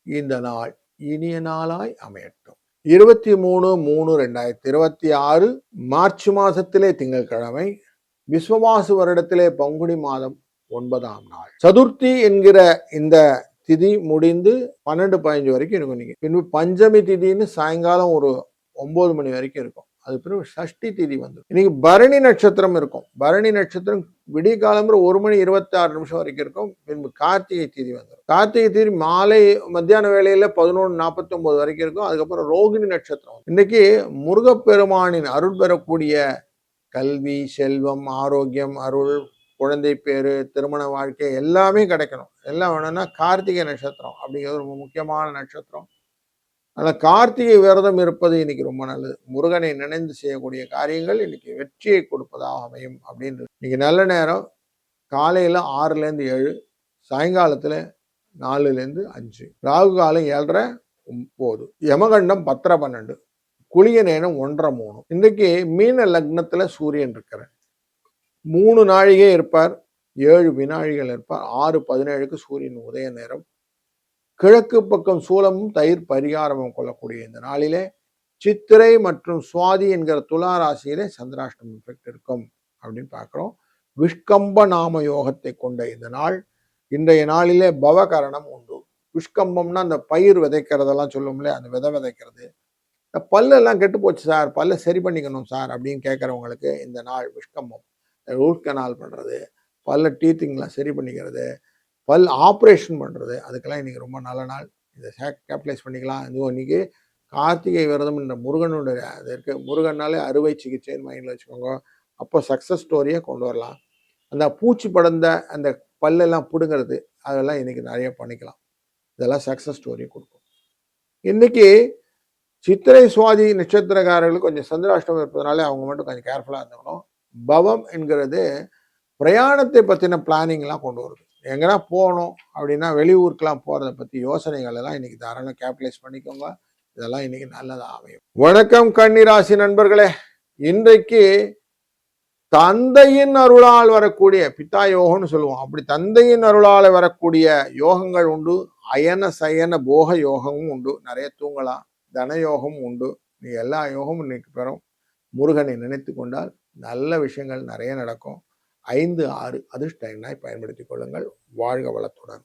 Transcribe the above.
இந்த நாள் இனிய நாளாய் அமையட்டும். 23/3/2026 மார்ச் மாதத்திலே திங்கட்கிழமை, விஸ்வவாசு வருடத்திலே பங்குனி மாதம் 9ஆம் நாள். சதுர்த்தி என்கிற இந்த திதி முடிந்து 12-15 வரைக்கும் இருக்கும். நீங்க பின்பு பஞ்சமி திதின்னு சாயங்காலம் ஒரு 9 மணி வரைக்கும் இருக்கும். அது பிறகு சஷ்டி திதி வந்துடும். இன்னைக்கு பரணி நட்சத்திரம் இருக்கும். பரணி நட்சத்திரம் விடிய காலம்புற 1 மணி 26 நிமிஷம் வரைக்கும் இருக்கும். பின்பு கார்த்திகை திதி வந்துடும். கார்த்திகை திதி மாலை மத்தியான வேளையில 11:49 வரைக்கும் இருக்கும். அதுக்கப்புறம் ரோகிணி நட்சத்திரம். இன்னைக்கு முருகப்பெருமானின் அருள் பெறக்கூடிய கல்வி, செல்வம், ஆரோக்கியம், அருள், குழந்தை பேரு, திருமண வாழ்க்கை எல்லாமே கிடைக்கணும். எல்லாம் வேணும்னா கார்த்திகை நட்சத்திரம் அப்படிங்கிறது ரொம்ப முக்கியமான நட்சத்திரம். அதனால் கார்த்திகை விரதம் இருப்பது இன்னைக்கு ரொம்ப நல்லது. முருகனை நினைந்து செய்யக்கூடிய காரியங்கள் இன்னைக்கு வெற்றியை கொடுப்பதாக அமையும் அப்படின்னு. இன்னைக்கு நல்ல நேரம் காலையில் 6-7, சாயங்காலத்தில் 4-5, ராகு காலம் 7:30-9, யமகண்டம் 10:12, குளிய நேரம் 1:30-3. இன்றைக்கு மீன லக்னத்துல சூரியன் இருக்கிறார். 3 நாழிகை இருப்பார், 7 வினாழிகள் இருப்பார். 6:17க்கு சூரியன் உதய நேரம். கிழக்கு பக்கம் சூலமும் தயிர் பரிகாரமும் கொள்ளக்கூடிய இந்த நாளிலே சித்திரை மற்றும் சுவாதி என்கிற துலா ராசியிலே சந்திராஷ்டமம் எஃபெக்ட் இருக்கும் அப்படின்னு பார்க்கிறோம். விஷ்கம்ப நாம யோகத்தை கொண்ட இந்த நாள், இன்றைய நாளிலே பவகரணம் உண்டு. விஷ்கம்பம்னா அந்த பயிர் விதைக்கிறதெல்லாம் சொல்லுவோம்ல, அந்த விதை விதைக்கிறது. பல்லெல்லாம் கெட்டு போச்சு சார், பல்ல சரி பண்ணிக்கணும் சார் அப்படின்னு கேட்குறவங்களுக்கு இந்த நாள் விஷ்கம்பம். ரூட் கனால் பண்ணுறது, பல்ல டீத்திங்லாம் சரி பண்ணிக்கிறது, பல் ஆப்ரேஷன் பண்ணுறது, அதுக்கெல்லாம் இன்றைக்கி ரொம்ப நல்ல நாள். இதை கேபிட்டலைஸ் பண்ணிக்கலாம். இதுவும் இன்றைக்கி கார்த்திகை விரதம் என்ற முருகனுடைய அது இருக்குது. முருகனாலே அறுவை சிகிச்சைன்னு மைண்டில் வச்சுக்கோங்க. அப்போ சக்ஸஸ் ஸ்டோரியை கொண்டு வரலாம். அந்த பூச்சி படர்ந்த அந்த பல்லெல்லாம் பிடுங்கிறது, அதெல்லாம் இன்றைக்கி நிறைய பண்ணிக்கலாம். இதெல்லாம் சக்ஸஸ் ஸ்டோரியை கொடுக்கும். இன்றைக்கி சித்திரை சுவாதி நட்சத்திரக்காரர்களுக்கு கொஞ்சம் சந்திராஷ்டமம் இருப்பதனால அவங்க மட்டும் கொஞ்சம் கேர்ஃபுல்லாக இருந்துக்கணும். பவம் என்கிறது பிரயாணத்தை பற்றின பிளானிங்லாம் கொண்டு வருது. எங்கன்னா போகணும் அப்படின்னா வெளியூருக்கெல்லாம் போகிறத பற்றி யோசனைகள் எல்லாம் இன்னைக்கு தாராளம் கேபிட்டலைஸ் பண்ணிக்கோங்க. இதெல்லாம் இன்னைக்கு நல்லதாக அமையும். வணக்கம் கன்னிராசி நண்பர்களே. இன்றைக்கு தந்தையின் அருளால் வரக்கூடிய பித்தா யோகம்னு சொல்லுவோம். அப்படி தந்தையின் அருளால் வரக்கூடிய யோகங்கள் உண்டு. அயன சயன போக யோகமும் உண்டு. நிறைய தூங்கலாம். தனயோகம் உண்டு. நீ எல்லா யோகமும் இன்னைக்கு பெறும். முருகனை நினைத்து கொண்டால் நல்ல விஷயங்கள் நிறைய நடக்கும். 5, 6 அதிர்ஷ்ட எண்ணாய் பயன்படுத்திக் கொள்ளுங்கள். வாழ்க வளத்துடன்.